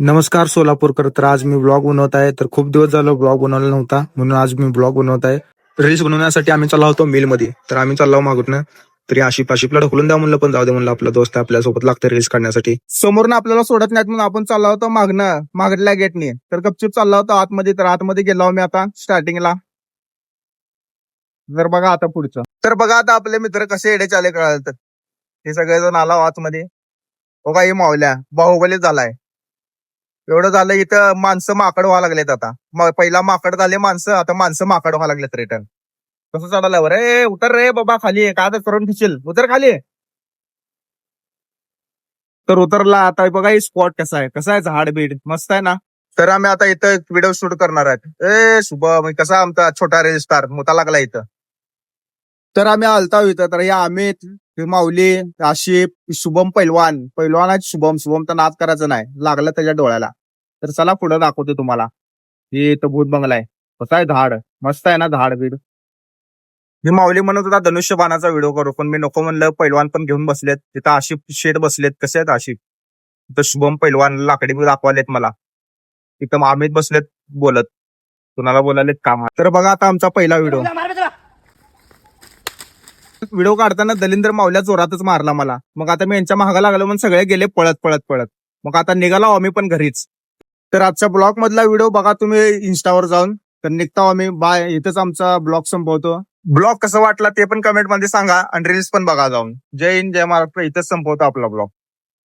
नमस्कार सोलापूरकर. तर आज मी ब्लॉग बनवत आहे. तर खूप दिवस झालं ब्लॉग बनवला नव्हता, म्हणून आज मी ब्लॉग बनवत आहे. रील्स बनवण्यासाठी आम्ही चाललो होतो मिलमध्ये. तर आम्ही चाललो मागून, तरी आशिफला ढकलून द्या म्हणलं, पण जाऊ दे म्हणलं, आपला दोस्त आहे, आपल्यासोबत लागतं रील्स काढण्यासाठी. समोरनं आपल्याला सोडत नाहीत म्हणून आपण चाललो होतो मागल्या गेटने. तर गपचूप चाललो होतो आतमध्ये. तर आतमध्ये गेलो मी आता स्टार्टिंगला. जर बघा आता पुढचं, तर बघा आता आपले मित्र कसे येडे चाले कळाल. तर हे सगळेजण आला आतमध्ये. हो काही मावल्या बाहुबली झालाय. एवढं झालं इथं माणसं माकड व्हायला लागलेत आता. पहिला माकड झाले माणसं, आता माणसं माकड व्हायला लागलेत रिटर्न. कसं चढायला रे? उतर रे बाबा खाली, काय तर करून ठेशील, उतर खाली. तर उतरला आता. बघा ही स्पॉट कसा आहे झाड बीड मस्त आहे ना. तर आम्ही आता इथं व्हिडिओ शूट करणार आहेत. शुभम कसा आमचा छोटा रील स्टार मुता लागला इथं. तर आम्ही आलता इथं. तर या अमित, हे माऊली, आशिफ, शुभम पैलवान आहे. शुभम तर नाद करायचं नाही, लागलं त्याच्या डोळ्याला. तर चला पुढे दाखवतो तुम्हाला. हे इथं भूत बंगला आहे. कसा आहे झाड, मस्त आहे ना झाड बीड. मी माऊली म्हणत होता धनुष्यबाणाचा व्हिडिओ करू, पण मी नको म्हणलं. पैलवान पण घेऊन बसलेत तिथं. आशिफ शेठ बसलेत. कसे आहेत आशिफ? तिथं शुभम पैलवान लाकडी दाखवालेत मला. तिथं अमित बसलेत बोलत. कुणाला बोलायलेत काम. तर बघा आता आमचा पहिला व्हिडिओ. व्हिडिओ काढताना दलिंदर मावल्या जोरातच मारला मला. मग आता मी यांच्या महागा लागलो म्हणून सगळे गेले पळत पळत पळत. मग आता निघालो आम्ही पण घरीच. तर आजच्या ब्लॉग मधला व्हिडिओ बघा तुम्ही इन्स्टावर जाऊन. तर निघता आम्ही. बाय. इथंच आमचा ब्लॉग संपवतो. ब्लॉग कसं वाटला ते पण कमेंट मध्ये सांगा, आणि रील्स पण बघा जाऊन. जय हिंद जय महाराष्ट्र. इथंच संपवतो आपला ब्लॉग.